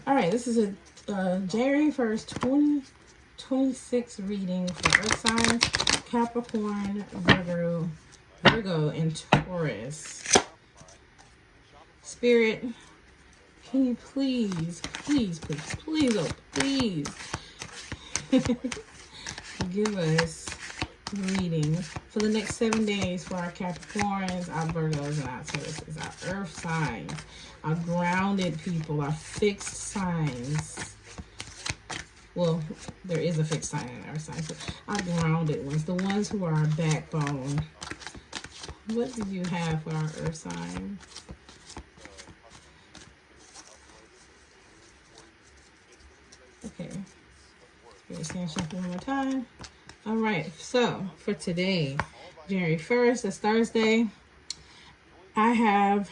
All right, this is a January 1st, 2026 reading for Earth signs, Capricorn, Virgo, and Taurus. Spirit, can you please, oh, please give us reading for the next 7 days for our Capricorns, our Virgos, and our Tauruses, our Earth signs, our grounded people, our fixed signs. Well, there is a fixed sign in our signs, but our grounded ones, the ones who are our backbone. What do you have for our Earth sign? Okay. Let's scan shuffle one more time. All right. So for today, January 1st, it's Thursday. I have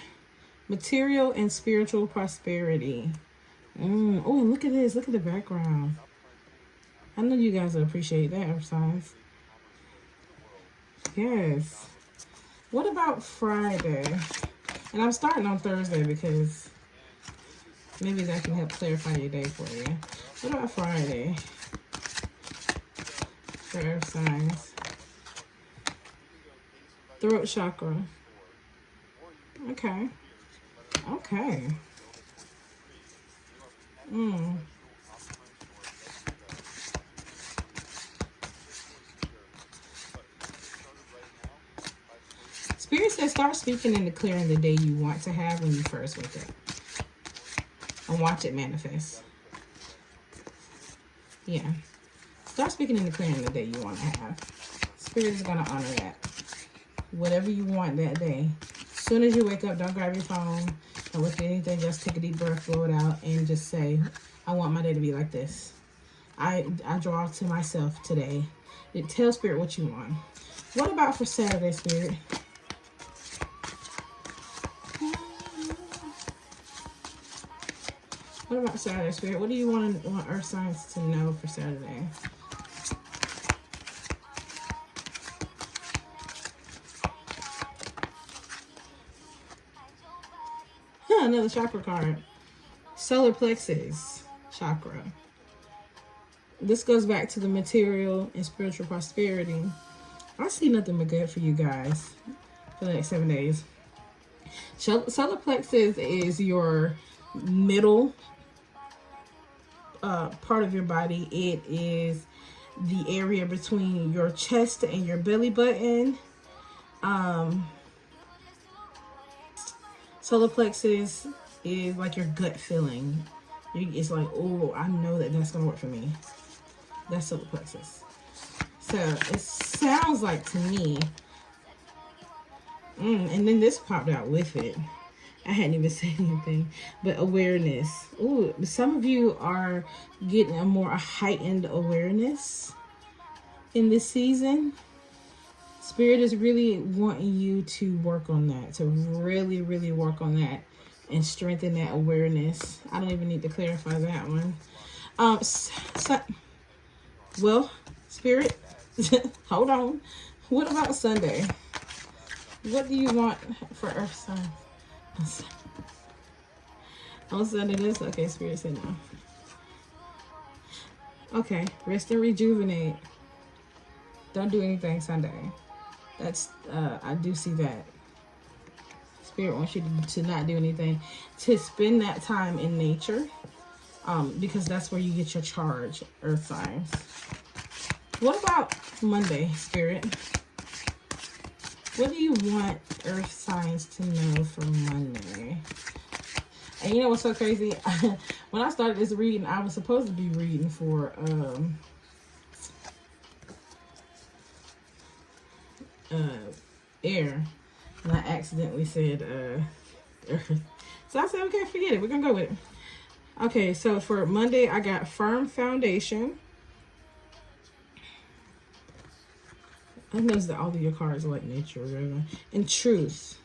material and spiritual prosperity. Oh, and look at this. Look at the background. I know you guys will appreciate that, Earth signs. Yes. What about Friday? And I'm starting on Thursday because maybe that can help clarify your day for you. What about Friday for Earth signs? Throat chakra. Okay. Okay. Spirit says start speaking and declaring the day you want to have when you first wake up. And watch it manifest. Yeah. Start speaking and declaring the day you want to have. Spirit is going to honor that. Whatever you want that day. As soon as you wake up, don't grab your phone. Don't look at anything. Just take a deep breath, blow it out, and just say, I want my day to be like this. I draw to myself today. Tell Spirit what you want. What about for Saturday, Spirit? What about Saturday, Spirit? What do you want Earth signs to know for Saturday? Another chakra card. Solar plexus chakra. This goes back to the material and spiritual prosperity. I see nothing but good for you guys for the next 7 days. Solar plexus is your middle part of your body. It is the area between your chest and your belly button. Solar plexus is like your gut feeling. It's like, oh, I know that's going to work for me. That's solar plexus. So it sounds like to me, and then this popped out with it. I hadn't even said anything, but awareness. Ooh, some of you are getting a heightened awareness in this season. Spirit is really wanting you to work on that, to really, really work on that and strengthen that awareness. I don't even need to clarify that one. Well, Spirit, hold on. What about Sunday? What do you want for Earth sign? On Sunday, this? Okay, Spirit said no. Okay, rest and rejuvenate. Don't do anything Sunday. That's, I do see that. Spirit wants you to not do anything. To spend that time in nature. Because that's where you get your charge, Earth signs. What about Monday, Spirit? What do you want Earth signs to know for Monday? And you know what's so crazy? When I started this reading, I was supposed to be reading for air, and I accidentally said Earth. So I said, okay, forget it. We're gonna go with it. Okay, so for Monday, I got firm foundation. I noticed that all of your cards are like nature, whatever. And truth.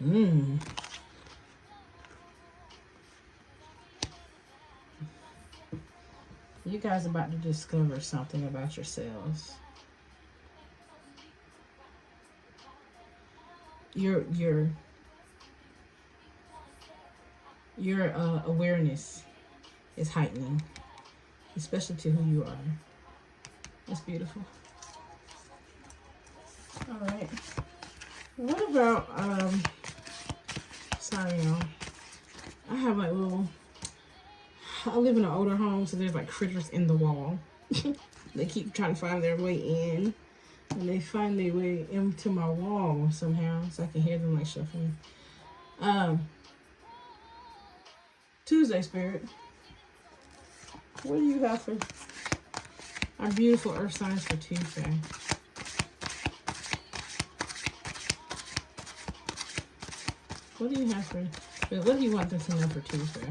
You guys are about to discover something about yourselves. You're your awareness is heightening, especially to who you are. That's beautiful. All right. What about, sorry, y'all. I have like I live in an older home, so there's like critters in the wall. They keep trying to find their way in. And they find their way into my wall somehow, so I can hear them like shuffling. Tuesday, Spirit. What do you have for our beautiful earth signs for Tuesday? What do you have for, what do you want them to know for Tuesday?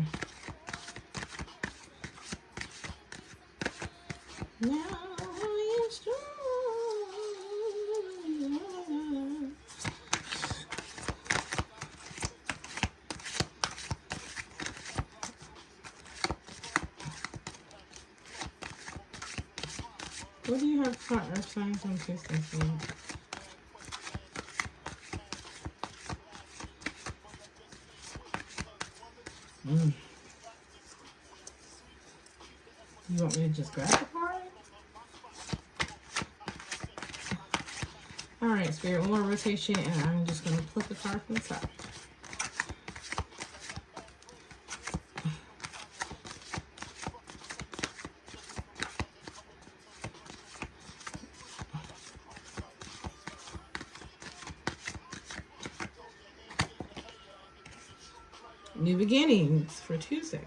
Now I am strong. What do you have for earth signs on Tuesday? You want me to just grab the card? Alright, Spirit, one more rotation, and I'm just going to pluck the card from the top. New beginnings for Tuesday.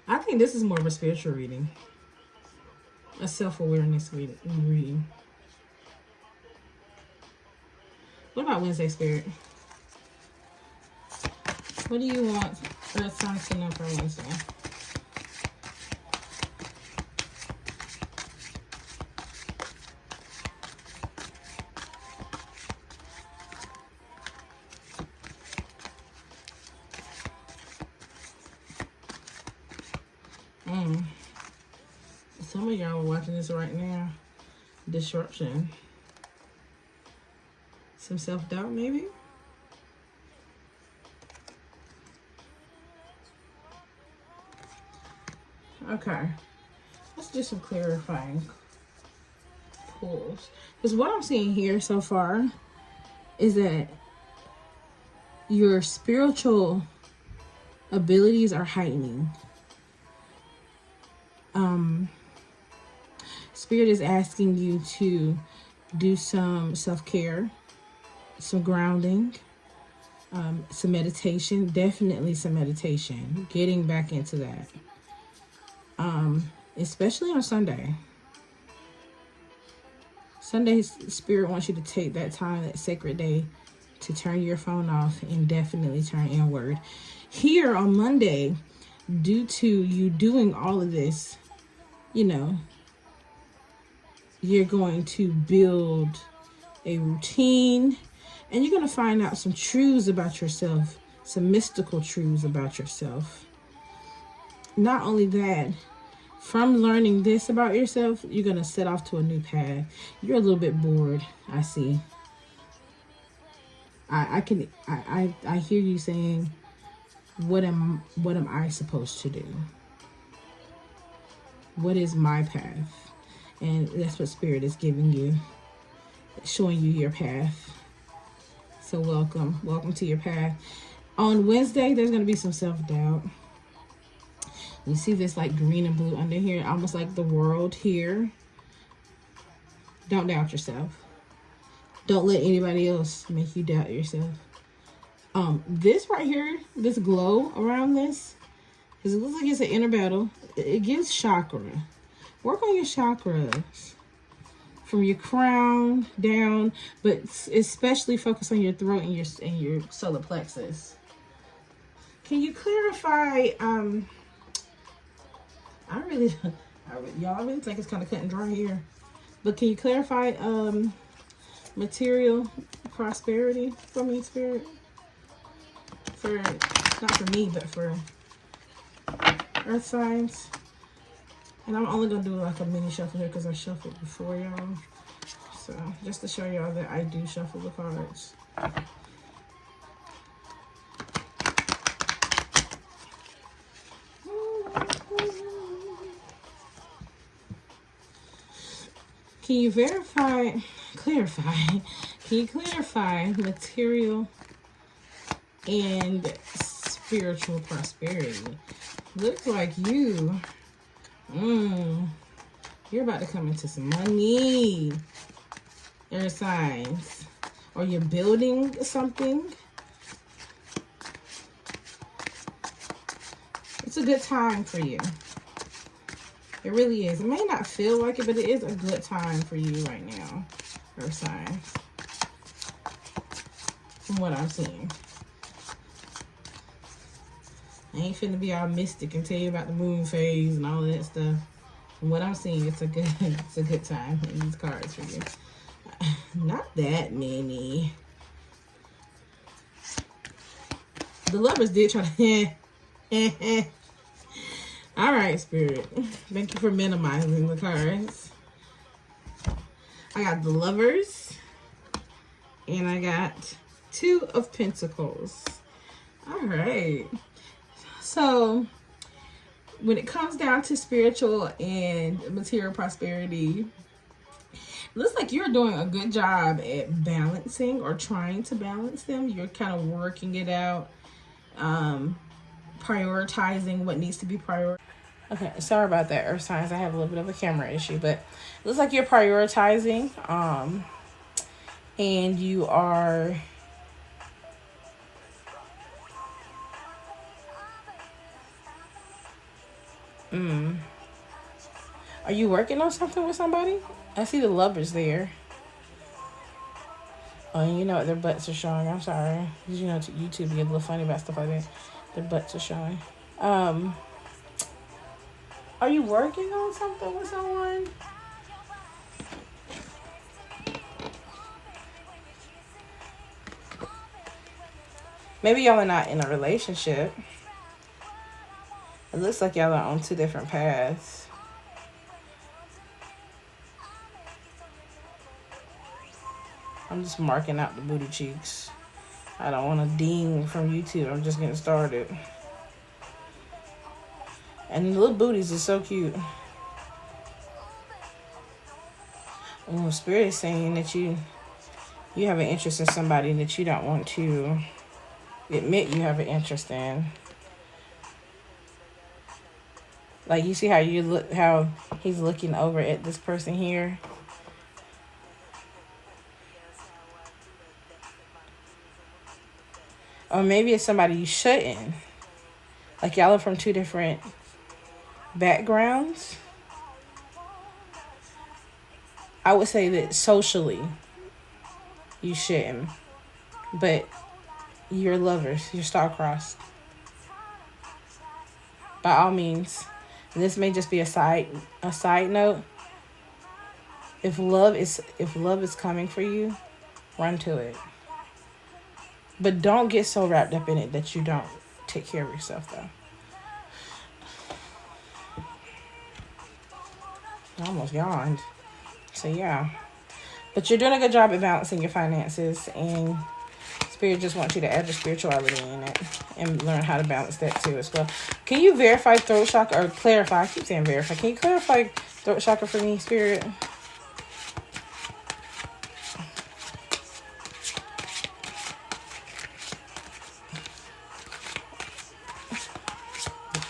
I think this is more of a spiritual reading. A self-awareness reading. What about Wednesday, Spirit? What do you want earth signs to know for Wednesday? Some of y'all are watching this right now. Disruption. Some self-doubt, maybe? Okay. Let's do some clarifying pulls. Because what I'm seeing here so far is that your spiritual abilities are heightening. Spirit is asking you to do some self-care, some grounding, some meditation, definitely some meditation, getting back into that, especially on Sunday. Sunday, Spirit wants you to take that time, that sacred day, to turn your phone off and definitely turn inward. Here on Monday, due to you doing all of this, you know, you're going to build a routine, and you're going to find out some truths about yourself, some mystical truths about yourself. Not only that, from learning this about yourself, you're going to set off to a new path. You're a little bit bored, I see. I hear you saying, what am I supposed to do? What is my path? And that's what Spirit is giving you, showing you your path. So welcome to your path. On Wednesday, there's going to be some self-doubt. You see this like green and blue under here, almost like the world here. Don't doubt yourself. Don't let anybody else make you doubt yourself. This right here, this glow around this, because it looks like it's an inner battle. It gives chakra. Work on your chakras from your crown down, but especially focus on your throat and your solar plexus. Can you clarify? Y'all really think it's kind of cut and dry here, but can you clarify material prosperity for me, Spirit? For not for me, but for earth signs. And I'm only going to do like a mini shuffle here because I shuffled before, y'all. So just to show y'all that I do shuffle the cards. Can you clarify material and spiritual prosperity? Looks like you're about to come into some money, air signs, or you're building something. It's a good time for you. It really is. It may not feel like it, but it is a good time for you right now, earth signs, from what I'm seeing. I ain't finna be all mystic and tell you about the moon phase and all of that stuff. From what I'm seeing, it's a good time in these cards for you. Not that many. The Lovers did try to all right, Spirit. Thank you for minimizing the cards. I got the Lovers. And I got 2 of Pentacles. All right. So, when it comes down to spiritual and material prosperity, it looks like you're doing a good job at balancing or trying to balance them. You're kind of working it out, prioritizing what needs to be prioritized. Okay, sorry about that, earth signs. I have a little bit of a camera issue, but it looks like you're prioritizing, and you are are you working on something with somebody? I see the Lovers there. Oh, and you know what? Their butts are showing. I'm sorry. Because you know, YouTube get a little funny about stuff like that. Their butts are showing. Are you working on something with someone? Maybe y'all are not in a relationship. It looks like y'all are on 2 different paths. I'm just marking out the booty cheeks. I don't want to ding from YouTube. I'm just getting started. And the little booties are so cute. Oh, Spirit is saying that you have an interest in somebody that you don't want to admit you have an interest in. Like, you see how how he's looking over at this person here? Or maybe it's somebody you shouldn't. Like, y'all are from 2 different backgrounds. I would say that socially, you shouldn't. But you're lovers. You're star-crossed. By all means. And this may just be a side note. If love is coming for you, run to it. But don't get so wrapped up in it that you don't take care of yourself, though. I almost yawned. So, yeah. But you're doing a good job at balancing your finances. And Spirit just wants you to add your spirituality in it. And learn how to balance that, too, as well. Can you verify throat chakra? Or clarify. I keep saying verify. Can you clarify throat chakra for me, Spirit?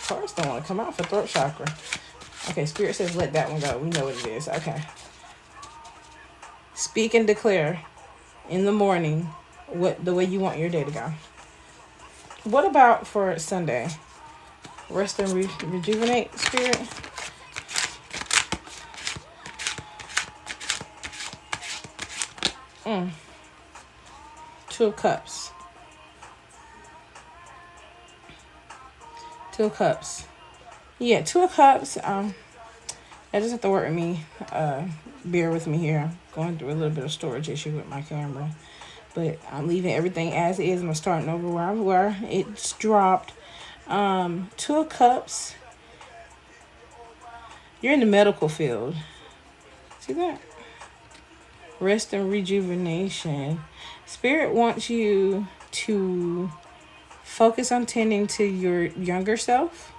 Taurus don't want to come out for throat chakra. Okay, Spirit says let that one go. We know what it is. Okay. Speak and declare in the morning the way you want your day to go. What about for Sunday? Rest and rejuvenate, Spirit. Two of Cups. 2 of Cups. Yeah, 2 of Cups. I just have to work with me. Bear with me here. I'm going through a little bit of storage issue with my camera. But I'm leaving everything as is. I'm starting over where it's dropped. 2 of Cups. You're in the medical field. See that? Rest and rejuvenation. Spirit wants you to focus on tending to your younger self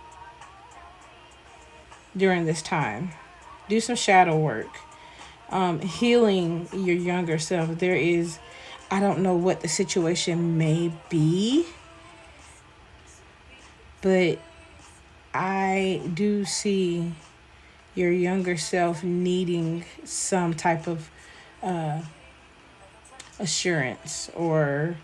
during this time. Do some shadow work. Healing your younger self. There is, I don't know what the situation may be, but I do see your younger self needing some type of assurance or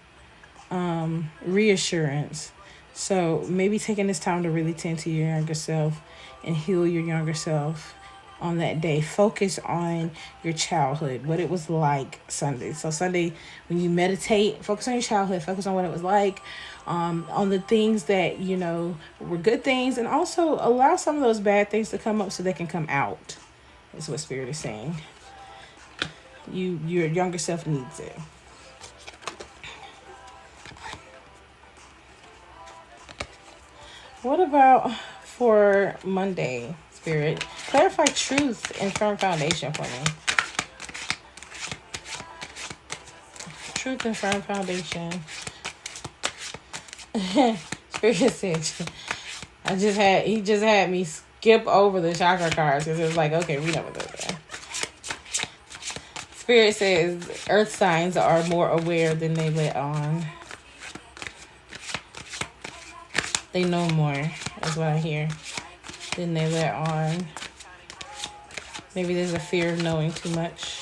reassurance. So maybe taking this time to really tend to your younger self and heal your younger self on that day. Focus on your childhood, what it was like Sunday. So Sunday, when you meditate, focus on your childhood, focus on what it was like, on the things that, you know, were good things, and also allow some of those bad things to come up so they can come out. That's what Spirit is saying. Your younger self needs it. What about for Monday, Spirit? Clarify truth and firm foundation for me. Truth and firm foundation. Spirit said, he just had me skip over the chakra cards because it was like, okay, we know what those are. Spirit says earth signs are more aware than they let on. They know more, is what I hear, than they let on. Maybe there's a fear of knowing too much.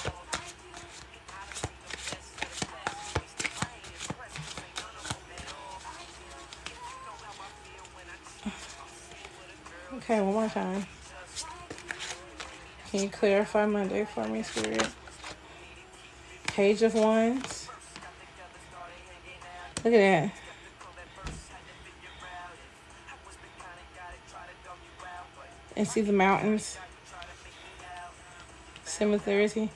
Okay, one more time. Can you clarify Monday for me, Spirit? Page of Wands. Look at that. And see the mountains. Similarity.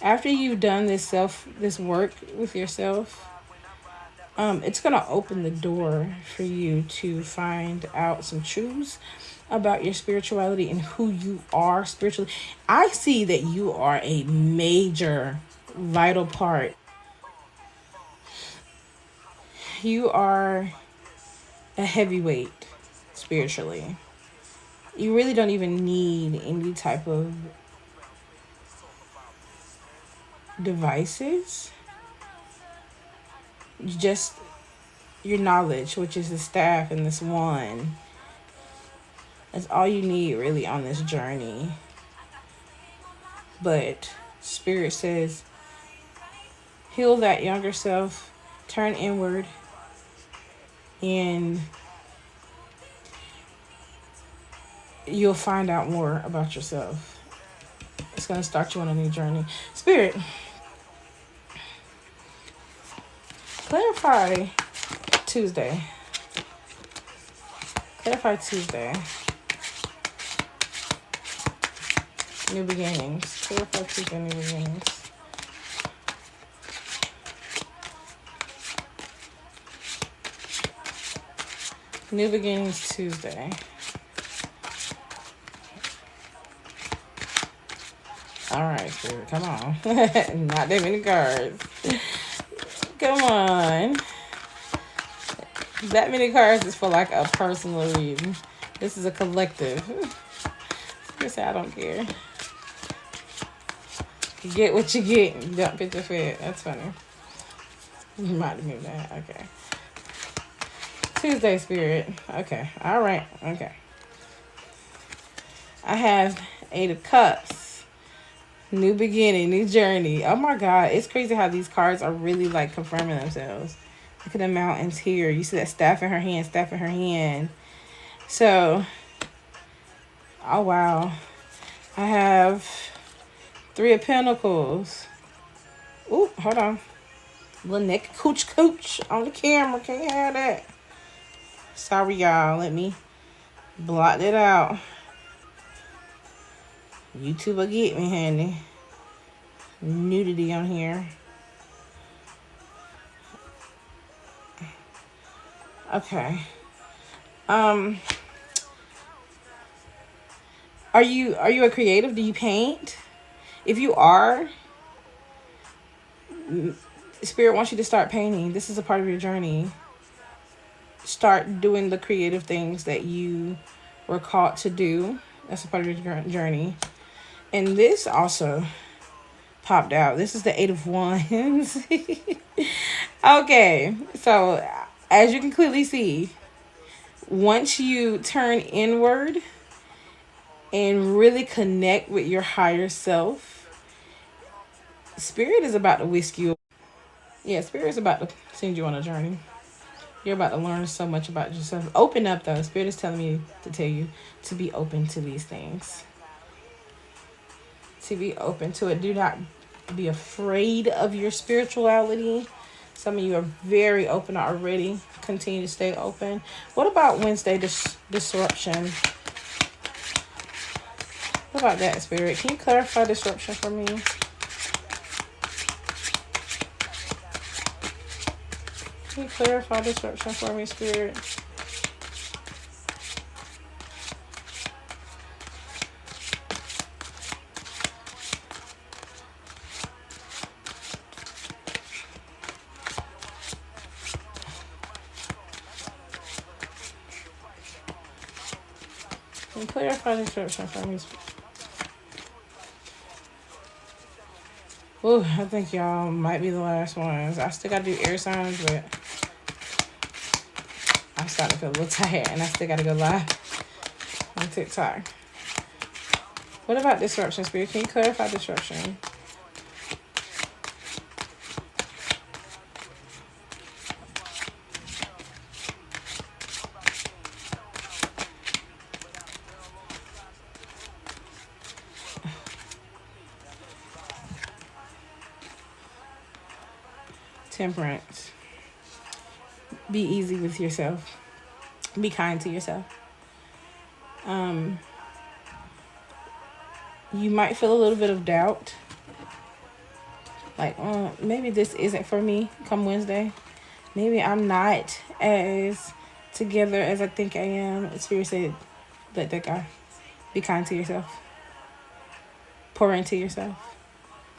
After you've done this work with yourself, it's gonna open the door for you to find out some truths about your spirituality and who you are spiritually. I see that you are a major, vital part. You are a heavyweight spiritually. You really don't even need any type of devices. Just your knowledge, which is the staff and this wand. That's all you need really on this journey. But Spirit says, heal that younger self, turn inward, and you'll find out more about yourself. It's going to start you on a new journey. Spirit, clarify Tuesday. Clarify Tuesday. New beginnings. Clarify Tuesday, new beginnings. New beginnings Tuesday. All right, Spirit, come on. Not that many cards. Come on. That many cards is for like a personal reading. This is a collective. Spirit said, I don't care. You get what you get. You don't fit the fit. That's funny. You might have moved that. Okay. Tuesday, Spirit. Okay. All right. Okay. I have 8 of Cups. New beginning, new journey. Oh my God. It's crazy how these cards are really like confirming themselves. Look at the mountains here. You see that staff in her hand, staff in her hand. So, oh wow. I have 3 of Pentacles. Ooh, hold on. Little neck cooch on the camera. Can't have that. Sorry, y'all. Let me blot it out. YouTube will get me, honey. Nudity on here. Okay. Are you a creative? Do you paint? If you are, Spirit wants you to start painting. This is a part of your journey. Start doing the creative things that you were called to do. That's a part of your journey. And this also popped out. This is the 8 of Wands. Okay, so as you can clearly see, once you turn inward and really connect with your higher self, Spirit is about to whisk you. Yeah, Spirit is about to send you on a journey. You're about to learn so much about yourself. Open up, though. Spirit is telling me to tell you to be open to these things. To be open to it. Do not be afraid of your spirituality. Some of you are very open already. Continue to stay open. What about Wednesday disruption? What about that, Spirit? Can you clarify disruption for me? Can you clarify disruption for me, Spirit? Can you clarify disruption for me? Oh, I think y'all might be the last ones. I still got to do air signs, but I'm starting to feel a little tired, and I still got to go live on TikTok. What about disruption, Spirit? Can you clarify disruption? Temperance. Be easy with yourself. Be kind to yourself. You might feel a little bit of doubt. Like, maybe this isn't for me come Wednesday. Maybe I'm not as together as I think I am. Spirit said, let that go. Be kind to yourself. Pour into yourself.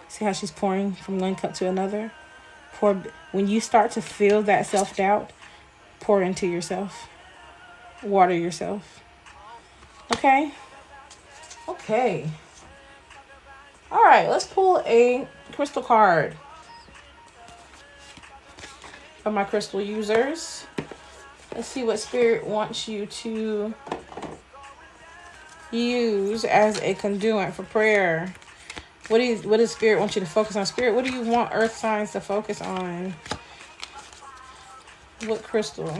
See how she's pouring from one cup to another? When you start to feel that self-doubt, pour into yourself. Water yourself. Okay? Okay. All right, let's pull a crystal card for my crystal users. Let's see what Spirit wants you to use as a conduit for prayer. What does Spirit want you to focus on? Spirit, what do you want earth signs to focus on? What crystal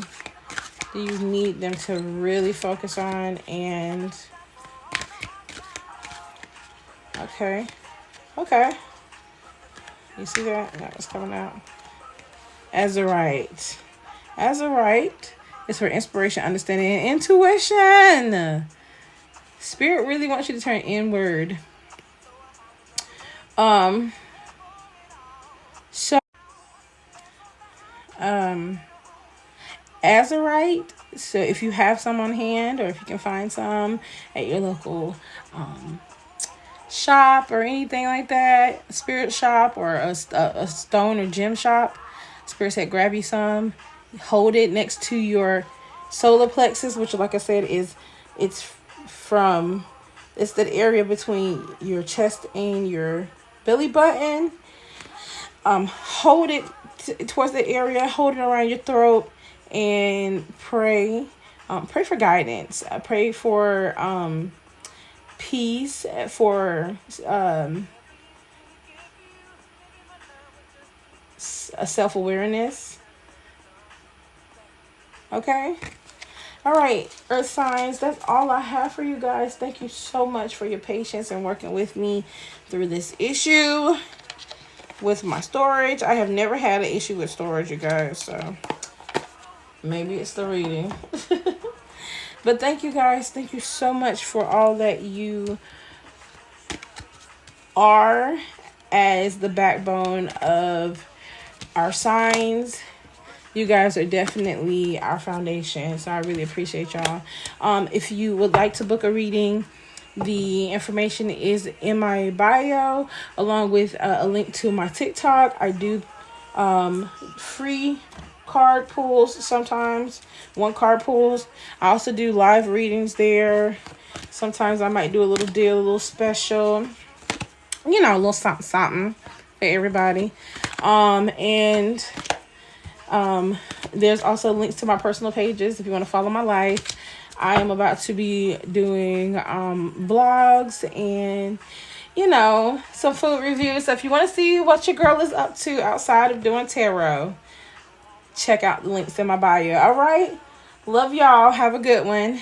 do you need them to really focus on? And okay. You see that? That was coming out. Azurite. Azurite is for inspiration, understanding, and intuition. Spirit really wants you to turn inward. Azurite. So if you have some on hand, or if you can find some at your local shop or anything like that, spirit shop or a stone or gem shop, Spirit said grab you some, hold it next to your solar plexus, which, like I said, it's that area between your chest and your belly button. Hold it towards the area, hold it around your throat, and pray. Pray for guidance. Pray for peace, for a self-awareness. Okay. All right, earth signs, that's all I have for you guys. Thank you so much for your patience and working with me through this issue with my storage. I have never had an issue with storage, you guys, so maybe it's the reading. But thank you guys. Thank you so much for all that you are as the backbone of our signs. You guys are definitely our foundation, so I really appreciate y'all. If you would like to book a reading, The information is in my bio, along with a link to my TikTok. I do free card pulls sometimes, one card pulls. I also do live readings there. Sometimes I might do a little deal, a little special, you know, a little something something for everybody. And there's also links to my personal pages if you want to follow my life. I am about to be doing vlogs and, you know, some food reviews. So if you want to see what your girl is up to outside of doing tarot, check out the links in my bio. All right. Love y'all. Have a good one.